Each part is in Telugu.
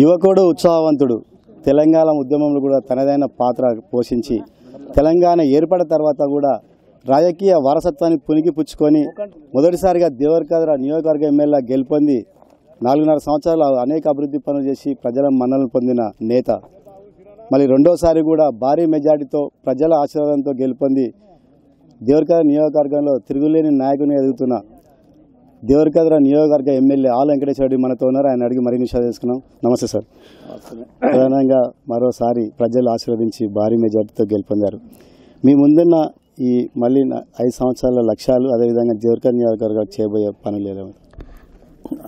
యువకుడు ఉత్సాహవంతుడు తెలంగాణ ఉద్యమంలో కూడా తనదైన పాత్ర పోషించి తెలంగాణ ఏర్పడిన తర్వాత కూడా రాజకీయ వారసత్వాన్ని పుణికిపుచ్చుకొని మొదటిసారిగా దేవరకద్ర నియోజకవర్గ ఎమ్మెల్యే గెలుపొంది 4.5 సంవత్సరాలు అనేక అభివృద్ధి పనులు చేసి ప్రజల మన్ననలు పొందిన నేత మళ్ళీ రెండోసారి కూడా భారీ మెజార్టీతో ప్రజల ఆశీర్వాదంతో గెలుపొంది దేవరకద్ర నియోజకవర్గంలో తిరుగులేని నాయకుని ఎదుగుతున్న దేవరకద్ర నియోజకవర్గ ఎమ్మెల్యే ఆల్ వెంకటేశ్వర రెడ్డి మనతో ఉన్నారు. ఆయన అడిగి మరిన్ని విషయాలు తెలుసుకున్నాం. నమస్తే సార్. ప్రధానంగా మరోసారి ప్రజలు ఆశీర్వదించి భారీ మెజార్టీతో గెలుపొందారు. మీ ముందున్న ఈ మళ్ళీ 5 సంవత్సరాల లక్ష్యాలు అదేవిధంగా దేవరకద్ర నియోజకవర్గానికి చేయబోయే పనులు ఏమో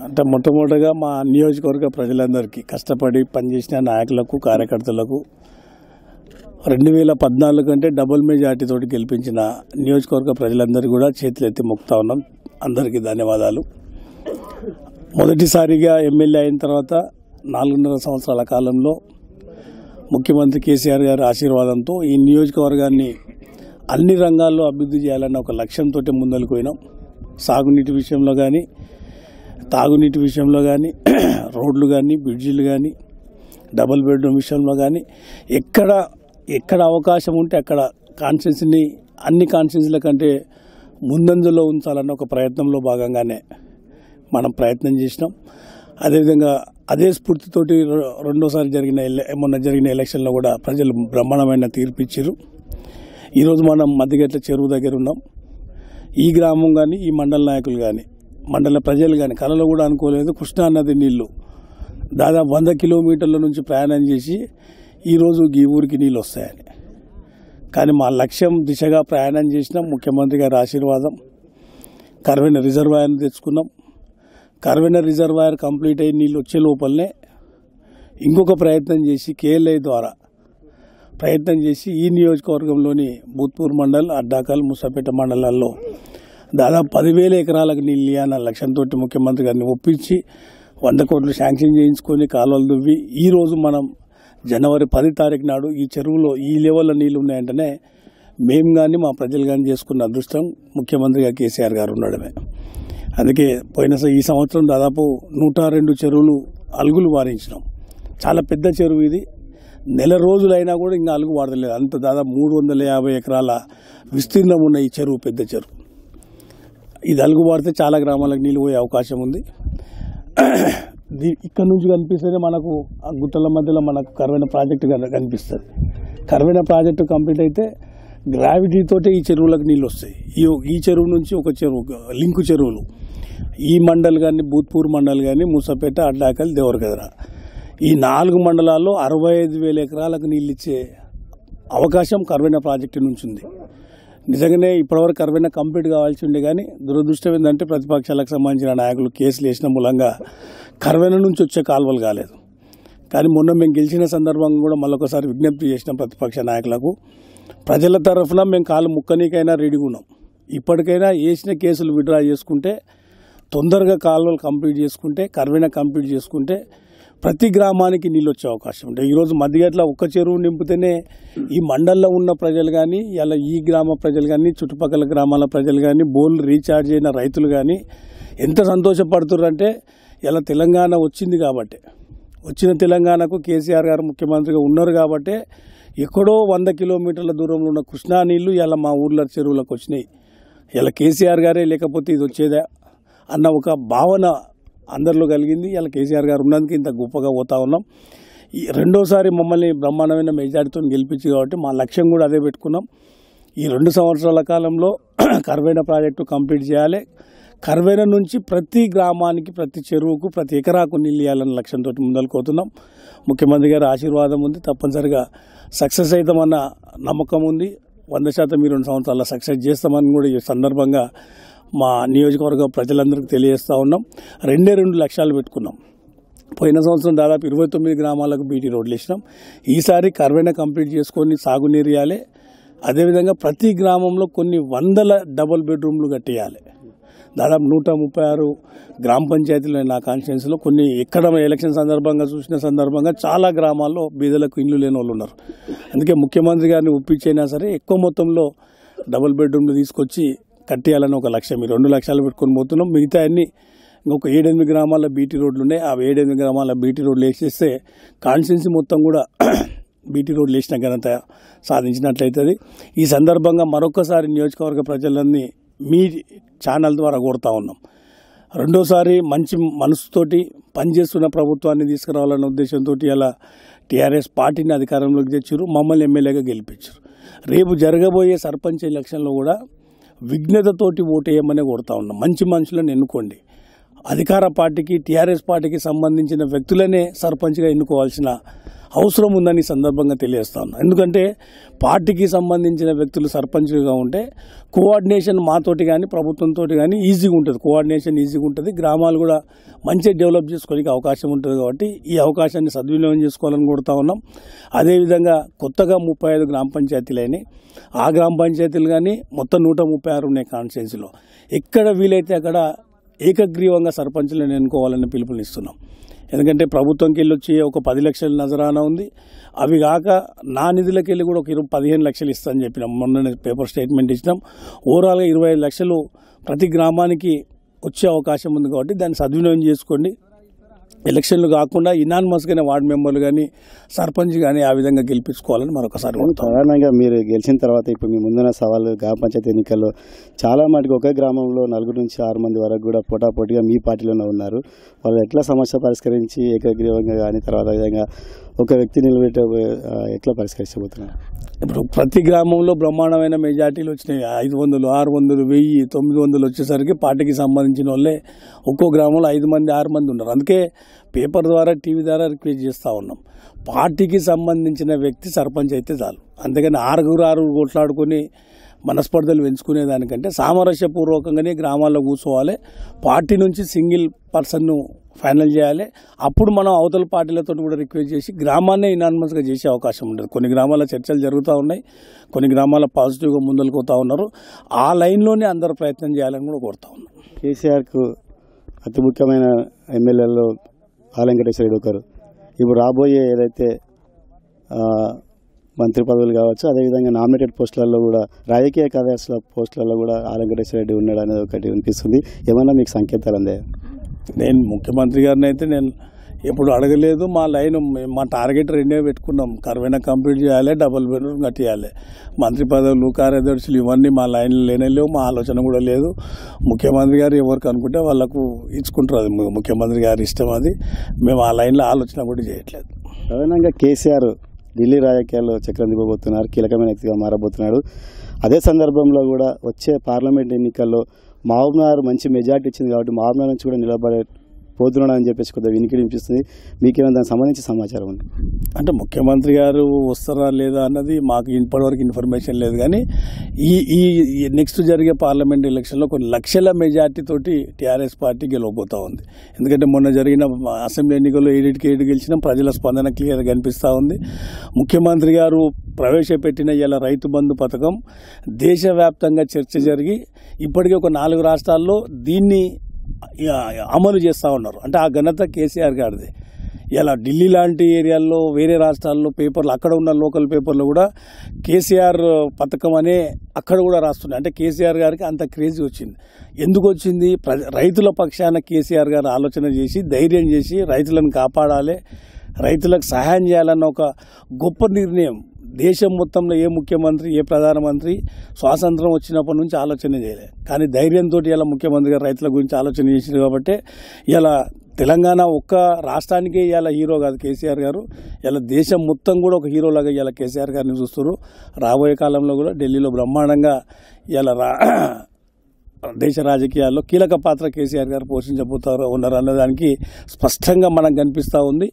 అంటే మొట్టమొదటిగా మా నియోజకవర్గ ప్రజలందరికీ కష్టపడి పనిచేసిన నాయకులకు కార్యకర్తలకు 2014 కంటే డబుల్ మెజార్టీతో గెలిపించిన నియోజకవర్గ ప్రజలందరికీ కూడా చేతులెత్తి మొక్కుతా ఉన్నాం. అందరికీ ధన్యవాదాలు. మొదటిసారిగా ఎమ్మెల్యే అయిన తర్వాత 4.5 సంవత్సరాల కాలంలో ముఖ్యమంత్రి కేసీఆర్ గారి ఆశీర్వాదంతో ఈ నియోజకవర్గాన్ని అన్ని రంగాల్లో అభివృద్ధి చేయాలన్న ఒక లక్ష్యంతో ముందరకు పోయినాం. సాగునీటి విషయంలో కానీ, తాగునీటి విషయంలో కానీ, రోడ్లు కానీ, బ్రిడ్జిలు కానీ, డబుల్ బెడ్రూమ్ విషయంలో కానీ ఎక్కడ అవకాశం ఉంటే అక్కడ కాన్స్టిట్యున్సీని అన్ని కాన్స్టిట్యున్సీల కంటే ముందంజలో ఉంచాలన్న ఒక ప్రయత్నంలో భాగంగానే మనం ప్రయత్నం చేసినాం. అదేవిధంగా అదే స్ఫూర్తితోటి రెండోసారి మొన్న జరిగిన ఎలక్షన్లో కూడా ప్రజలు బ్రహ్మాండమైన తీర్పు ఇచ్చారు. ఈరోజు మనం మధ్యగట్ల చెరువు దగ్గర ఉన్నాం. ఈ గ్రామం కానీ, ఈ మండల నాయకులు కానీ, మండల ప్రజలు కానీ కళలో కూడా అనుకోలేదు కృష్ణా నది నీళ్లు దాదాపు 100 కిలోమీటర్ల నుంచి ప్రయాణం చేసి ఈరోజు ఈ ఊరికి నీళ్ళు వస్తాయని. కానీ మా లక్ష్యం దిశగా ప్రయాణం చేసినాం. ముఖ్యమంత్రి గారి ఆశీర్వాదం, కర్వెన రిజర్వాయర్ని తెచ్చుకున్నాం. కర్వెన రిజర్వాయర్ కంప్లీట్ అయ్యి నీళ్ళు వచ్చే లోపలనే ఇంకొక ప్రయత్నం చేసి కేఎల్ఐ ద్వారా ప్రయత్నం చేసి ఈ నియోజకవర్గంలోని భూత్పూర్ మండల్, అడ్డాకల్, ముసాపేట మండలాల్లో దాదాపు 10,000 ఎకరాలకు నీళ్ళు ఇవ్వాలన్న లక్ష్యంతో ముఖ్యమంత్రి గారిని ఒప్పించి 100 కోట్లు శాంక్షన్ చేయించుకొని కాలువలు దువ్వి ఈరోజు మనం జనవరి 10 తారీఖు నాడు ఈ చెరువులో ఈ లెవెల్లో నీళ్లు ఉన్నాయంటేనే మేము కానీ మా ప్రజలు కానీ చేసుకున్న అదృష్టం ముఖ్యమంత్రిగా కేసీఆర్ గారు ఉండడమే. అందుకే ఈ సంవత్సరం దాదాపు 102 చెరువులు అలుగులు వారించినాం. చాలా పెద్ద చెరువు ఇది. నెల రోజులైనా కూడా ఇంకా అలుగు వాడలేదు. అంత దాదాపు 350 ఎకరాల విస్తీర్ణం ఉన్న ఈ చెరువు పెద్ద చెరువు. ఇది అలుగు వాడితే చాలా గ్రామాలకు నీళ్ళు పోయే అవకాశం ఉంది. ఇక్కడ నుంచి కనిపిస్తేనే మనకు ఆ గుట్టల మధ్యలో మనకు కర్వెన ప్రాజెక్టు కనిపిస్తుంది. కర్వెన ప్రాజెక్టు కంప్లీట్ అయితే గ్రావిటీతోటే ఈ చెరువులకు నీళ్ళు వస్తాయి. ఈ చెరువు నుంచి ఒక చెరువు లింకు చెరువులు ఈ మండల్ కానీ, భూత్పూర్ మండల్ కానీ, మూసపేట, అడ్డాకల్, దేవరకద్ర ఈ 4 మండలాల్లో 65,000 ఎకరాలకు నీళ్ళు ఇచ్చే అవకాశం కర్వెన ప్రాజెక్టు నుంచి ఉంది. నిజంగానే ఇప్పటివరకు కర్వెన కంప్లీట్ కావాల్సి ఉండే కానీ దురదృష్టం ఏంటంటే ప్రతిపక్షాలకు సంబంధించిన నాయకులు కేసులు వేసిన మూలంగా కర్వెన నుంచి వచ్చే కాలువలు కాలేదు. కానీ మొన్న మేము గెలిచిన సందర్భంగా కూడా మళ్ళొకసారి విజ్ఞప్తి చేసిన ప్రతిపక్ష నాయకులకు ప్రజల తరఫున మేము కాలు ముక్కనీకైనా రెడీగా ఉన్నాం. ఇప్పటికైనా వేసిన కేసులు విడ్రా చేసుకుంటే తొందరగా కాలువలు కంప్లీట్ చేసుకుంటే కర్వెన కంప్లీట్ చేసుకుంటే ప్రతి గ్రామానికి నీళ్ళు వచ్చే అవకాశం ఉంటాయి. ఈరోజు మధ్యగట్ల ఒక్క చెరువు నింపితేనే ఈ మండల్లో ఉన్న ప్రజలు కానీ, ఇలా ఈ గ్రామ ప్రజలు కానీ, చుట్టుపక్కల గ్రామాల ప్రజలు కానీ, బోర్లు రీఛార్జ్ అయిన రైతులు కానీ ఎంత సంతోషపడుతున్నారంటే ఇలా తెలంగాణ వచ్చింది కాబట్టి, వచ్చిన తెలంగాణకు కేసీఆర్ గారు ముఖ్యమంత్రిగా ఉన్నారు కాబట్టి ఎక్కడో 100 కిలోమీటర్ల దూరంలో ఉన్న కృష్ణా నీళ్లు ఇలా మా ఊర్ల చెరువులకు వచ్చినాయి. ఇలా కేసీఆర్ గారే లేకపోతే ఇది వచ్చేదా అన్న ఒక భావన అందరిలో కలిగింది. ఇలా కేసీఆర్ గారు ఉన్నందుకు ఇంత గొప్పగా పోతా ఉన్నాం. ఈ రెండోసారి మమ్మల్ని బ్రహ్మాండమైన మెజార్టీతో గెలిపించి కాబట్టి మా లక్ష్యం కూడా అదే పెట్టుకున్నాం. ఈ 2 సంవత్సరాల కాలంలో కర్వెన ప్రాజెక్టు కంప్లీట్ చేయాలి. కర్వెన నుంచి ప్రతి గ్రామానికి, ప్రతి చెరువుకు, ప్రతి ఎకరాకు నీళ్ళు ఇవ్వాలన్న లక్ష్యంతో ముందలుకోతున్నాం. ముఖ్యమంత్రి గారి ఆశీర్వాదం ఉంది. తప్పనిసరిగా సక్సెస్ అవుతామన్న నమ్మకం ఉంది. 100% ఈ 2 సంవత్సరాల సక్సెస్ చేస్తామని కూడా ఈ సందర్భంగా మా నియోజకవర్గ ప్రజలందరికీ తెలియజేస్తూ ఉన్నాం. 2 లక్ష్యాలు పెట్టుకున్నాం. పోయిన సంవత్సరం దాదాపు 29 గ్రామాలకు బీటీ రోడ్లు వేసినాం. ఈసారి కర్వెన కంప్లీట్ చేసుకొని సాగునీరు ఇవ్వాలి. అదేవిధంగా ప్రతి గ్రామంలో కొన్ని వందల డబుల్ బెడ్రూమ్లు కట్టేయాలి. దాదాపు 136 గ్రామ పంచాయతీలు నా కాన్స్టిట్యున్సీలో కొన్ని ఎక్కడ ఎలక్షన్ సందర్భంగా చాలా గ్రామాల్లో బీదలకు ఇల్లు లేని వాళ్ళు ఉన్నారు. అందుకే ముఖ్యమంత్రి గారిని ఒప్పించైనా సరే ఎక్కువ మొత్తంలో డబుల్ బెడ్రూమ్లు తీసుకొచ్చి కట్టేయాలని ఒక లక్ష్యం. ఈ 2 లక్షలు పెట్టుకొని పోతున్నాం. మిగతా అన్ని ఇంకొక 7-8 గ్రామాల బీటీ రోడ్లు ఉన్నాయి. ఆ 7-8 గ్రామాల బీటీ రోడ్లు వేసేస్తే కాన్స్టిట్యున్సీ మొత్తం కూడా బీటీ రోడ్లు వేసిన ఘనత సాధించినట్లయితుంది. ఈ సందర్భంగా మరొకసారి నియోజకవర్గ ప్రజలన్నీ మీ ఛానల్ ద్వారా కోరుతా ఉన్నాం. రెండోసారి మంచి మనసుతోటి పనిచేస్తున్న ప్రభుత్వాన్ని తీసుకురావాలన్న ఉద్దేశంతో ఇలా టీఆర్ఎస్ పార్టీని అధికారంలోకి తెచ్చారు, మమ్మల్ని ఎమ్మెల్యేగా గెలిపించారు. రేపు జరగబోయే సర్పంచ్ ఎలక్షన్లో కూడా విఘ్నతతోటి ఓటేయమనే కోరుతా ఉన్నాం. మంచి మనుషులను ఎన్నుకోండి. అధికార పార్టీకి టీఆర్ఎస్ పార్టీకి సంబంధించిన వ్యక్తులనే సర్పంచ్గా ఎన్నుకోవాల్సిన అవసరం ఉందని సందర్భంగా తెలియజేస్తా ఉన్నాం. ఎందుకంటే పార్టీకి సంబంధించిన వ్యక్తులు సర్పంచ్గా ఉంటే కోఆర్డినేషన్ మాతోటి కానీ ప్రభుత్వంతో కానీ ఈజీగా ఉంటుంది, కోఆర్డినేషన్ ఈజీగా ఉంటుంది, గ్రామాలు కూడా మంచిగా డెవలప్ చేసుకోవడానికి అవకాశం ఉంటుంది. కాబట్టి ఈ అవకాశాన్ని సద్వినియోగం చేసుకోవాలని కోరుతా ఉన్నాం. అదేవిధంగా కొత్తగా 35 గ్రామ పంచాయతీలు అయినాయి. ఆ గ్రామ పంచాయతీలు కానీ మొత్తం 136 ఉన్నాయి కాన్స్టిట్యున్సీలో. ఎక్కడ వీలైతే అక్కడ ఏకగ్రీవంగా సర్పంచ్లను ఎన్నుకోవాలని పిలుపునిస్తున్నాం. ఎందుకంటే ప్రభుత్వంకి వెళ్ళి వచ్చి ఒక 10 లక్షల నజరానా ఉంది. అవి కాక నా నిధులకి వెళ్ళి కూడా ఒక 15 లక్షలు ఇస్తా అని చెప్పినాం. మొన్న పేపర్ స్టేట్మెంట్ ఇచ్చినాం. ఓవరాల్గా 25 లక్షలు ప్రతి గ్రామానికి వచ్చే అవకాశం ఉంది. కాబట్టి దాన్ని సద్వినియోగం చేసుకోండి. ఎలక్షన్లు కాకుండా ఇనానిమస్గానే వార్డు మెంబర్లు కానీ సర్పంచ్ కానీ ఆ విధంగా గెలిపించుకోవాలని మరొకసారి. ప్రధానంగా మీరు గెలిచిన తర్వాత ఇప్పుడు మీ ముందున్న సవాళ్ళు గ్రామ పంచాయతీ ఎన్నికల్లో చాలా మటుకు ఒకే గ్రామంలో 4 నుంచి 6 మంది వరకు కూడా పోటాపోటీగా మీ పార్టీలోనే ఉన్నారు. వాళ్ళు ఎట్లా సమస్య పరిష్కరించి ఏకగ్రీవంగా కానీ తర్వాత విధంగా ఒక వ్యక్తి నిలబెట్టే ఎట్లా పరిష్కరించబోతున్నారు? ఇప్పుడు ప్రతి గ్రామంలో బ్రహ్మాండమైన మెజార్టీలు వచ్చినాయి. 500, 600, 1000, 900 వచ్చేసరికి పార్టీకి సంబంధించిన వాళ్ళే ఒక్కో గ్రామంలో 5 మంది 6 మంది ఉన్నారు. అందుకే పేపర్ ద్వారా టీవీ ద్వారా రిక్వెస్ట్ చేస్తూ ఉన్నాం. పార్టీకి సంబంధించిన వ్యక్తి సర్పంచ్ అయితే చాలు. అంతేగాని 6 కొట్లాడుకొని మనస్పర్ధలు పెంచుకునే దానికంటే సామరస్యపూర్వకంగానే గ్రామాల్లో కూర్చోవాలి. పార్టీ నుంచి సింగిల్ పర్సన్ను ఫైనల్ చేయాలి. అప్పుడు మనం అవతల పార్టీలతో కూడా రిక్వెస్ట్ చేసి గ్రామాన్నే ఇనానిమస్గా చేసే అవకాశం ఉంటుంది. కొన్ని గ్రామాల చర్చలు జరుగుతూ ఉన్నాయి, కొన్ని గ్రామాల పాజిటివ్గా ముందరకు పోతూ ఉన్నారు. ఆ లైన్లోనే అందరూ ప్రయత్నం చేయాలని కూడా కోరుతా ఉన్నాం. కేసీఆర్కు అతి ముఖ్యమైన ఎమ్మెల్యేలలో ఆల వెంకటేశ్వర రెడ్డి ఒకరు. ఇప్పుడు రాబోయే ఏదైతే మంత్రి పదవులు కావచ్చు, అదేవిధంగా నామినేటెడ్ పోస్టులలో కూడా రాజకీయ కార్యదర్శుల పోస్టులలో కూడా ఆల వెంకటేశ్వర రెడ్డి ఉన్నాడు అనేది ఒకటి వినిపిస్తుంది. ఏమన్నా మీకు సంకేతాలు అందాయా? నేను ముఖ్యమంత్రి గారిని అయితే నేను ఎప్పుడు అడగలేదు. మా లైన్ మా టార్గెట్ 2 పెట్టుకున్నాం. కరువైనా కంప్లీట్ చేయాలి, డబుల్ బెడ్రూమ్ కట్టియాలి. మంత్రి పదవులు కార్యదర్శులు ఇవన్నీ మా లైన్లో లేవు, మా ఆలోచన కూడా లేదు. ముఖ్యమంత్రి గారు ఎవరికి అనుకుంటే వాళ్ళకు ఇచ్చుకుంటారు. అది ముఖ్యమంత్రి గారి ఇష్టం. అది మేము ఆ లైన్లో ఆలోచన కూడా చేయట్లేదు. ప్రధానంగా కేసీఆర్ ఢిల్లీ రాజకీయాల్లో చక్రం దిగబోతున్నారు, కీలకమైన వ్యక్తిగా మారబోతున్నాడు. అదే సందర్భంలో కూడా వచ్చే పార్లమెంట్ ఎన్నికల్లో మహబూబ్నగర్ మంచి మెజార్టీ ఇచ్చింది కాబట్టి మహబూబ్నగర్ నుంచి కూడా నిలబడే పోతున్నాడు అని చెప్పేసి కొద్దిగా వినికిడి వినిపిస్తుంది. మీకేమైనా దానికి సంబంధించి సమాచారం ఉంది? అంటే ముఖ్యమంత్రి గారు వస్తారా లేదా అన్నది మాకు ఇప్పటివరకు ఇన్ఫర్మేషన్ లేదు. కానీ ఈ నెక్స్ట్ జరిగే పార్లమెంట్ ఎలక్షన్లో కొన్ని లక్షల మెజార్టీ తోటి టీఆర్ఎస్ పార్టీ గెలవబోతూ ఉంది. ఎందుకంటే మొన్న జరిగిన అసెంబ్లీ ఎన్నికల్లో 7-7 గెలిచిన ప్రజల స్పందన క్లియర్గా కనిపిస్తూ ఉంది. ముఖ్యమంత్రి గారు ప్రవేశపెట్టిన ఇలా రైతు బంధు పథకం దేశవ్యాప్తంగా చర్చ జరిగి ఇప్పటికే ఒక 4 రాష్ట్రాల్లో దీన్ని అమలు చేస్తూ ఉన్నారు. అంటే ఆ ఘనత కేసీఆర్ గారిది. ఇలా ఢిల్లీ లాంటి ఏరియాల్లో వేరే రాష్ట్రాల్లో పేపర్లు అక్కడ ఉన్న లోకల్ పేపర్లో కూడా కేసీఆర్ పథకం అనే అక్కడ కూడా రాస్తున్నాయి. అంటే కేసీఆర్ గారికి అంత క్రేజీ వచ్చింది. ఎందుకు వచ్చింది? రైతుల పక్షాన కేసీఆర్ గారు ఆలోచన చేసి ధైర్యం చేసి రైతులను కాపాడాలి, రైతులకు సహాయం చేయాలన్న ఒక గొప్ప నిర్ణయం దేశం మొత్తంలో ఏ ముఖ్యమంత్రి ఏ ప్రధానమంత్రి స్వాతంత్రం వచ్చినప్పటి నుంచి ఆలోచన చేయలేదు. కానీ ధైర్యంతో ఇలా ముఖ్యమంత్రి గారు రైతుల గురించి ఆలోచన చేసింది కాబట్టి ఇలా తెలంగాణ ఒక్క రాష్ట్రానికే ఇలా హీరో కాదు కేసీఆర్ గారు, ఇలా దేశం మొత్తం కూడా ఒక హీరోలాగా ఇలా కేసీఆర్ గారిని చూస్తారు. రాబోయే కాలంలో కూడా ఢిల్లీలో బ్రహ్మాండంగా ఇలా దేశ రాజకీయాల్లో కీలక పాత్ర కేసీఆర్ గారు పోషించబోతారు ఉన్నారు అన్నదానికి స్పష్టంగా మనకు కనిపిస్తూ ఉంది.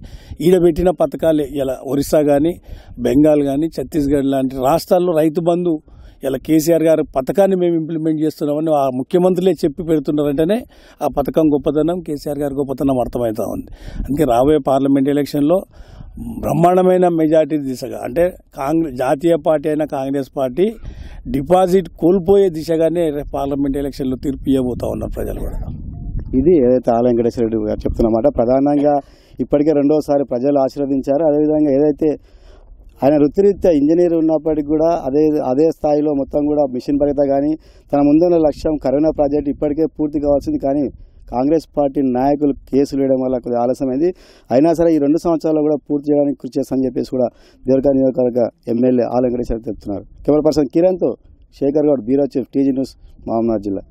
ఈడబెట్టిన పథకాలే ఇలా ఒరిస్సా కానీ బెంగాల్ కానీ ఛత్తీస్గఢ్ లాంటి రాష్ట్రాల్లో రైతు బంధు ఇలా కేసీఆర్ గారి పథకాన్ని మేము ఇంప్లిమెంట్ చేస్తున్నామని ఆ ముఖ్యమంత్రులే చెప్పి పెడుతున్నారంటేనే ఆ పథకం గొప్పతనం కేసీఆర్ గారి గొప్పతనం అర్థమవుతా ఉంది. అందుకే రాబోయే పార్లమెంట్ ఎలక్షన్లో బ్రహ్మాండమైన మెజార్టీ దిశగా అంటే జాతీయ పార్టీ అయిన కాంగ్రెస్ పార్టీ డిపాజిట్ కోల్పోయే దిశగానే పార్లమెంట్ ఎలక్షన్లో తీర్పు ఇవ్వబోతా ఉన్నారు ప్రజలు కూడా. ఇది ఏదైతే ఆల వెంకటేశ్వర రెడ్డి గారు చెప్తున్నమాట. ప్రధానంగా ఇప్పటికే 2వసారి ప్రజలు ఆశీర్వదించారు. అదేవిధంగా ఏదైతే ఆయన వృత్తిరీత్యా ఇంజనీర్ ఉన్నప్పటికీ కూడా అదే స్థాయిలో మొత్తం కూడా మిషన్ భరిత కానీ తన ముందున్న లక్ష్యం కరోనా ప్రాజెక్టు ఇప్పటికే పూర్తి కావాల్సింది. కానీ కాంగ్రెస్ పార్టీ నాయకులు కేసులు వేయడం వల్ల కొద్దిగా ఆలస్యమైంది. అయినా సరే ఈ 2 సంవత్సరాల్లో కూడా పూర్తి చేయడానికి కృషి చేస్తామని చెప్పేసి కూడా దేవరకద్ర నియోజకవర్గ ఎమ్మెల్యే ఆల వెంకటేశ్వర చెప్తున్నారు. కెమెరా పర్సన్ కిరణ్తో Shekar Goud, bureau chief, TG news, Mahabubnagar జిల్లా.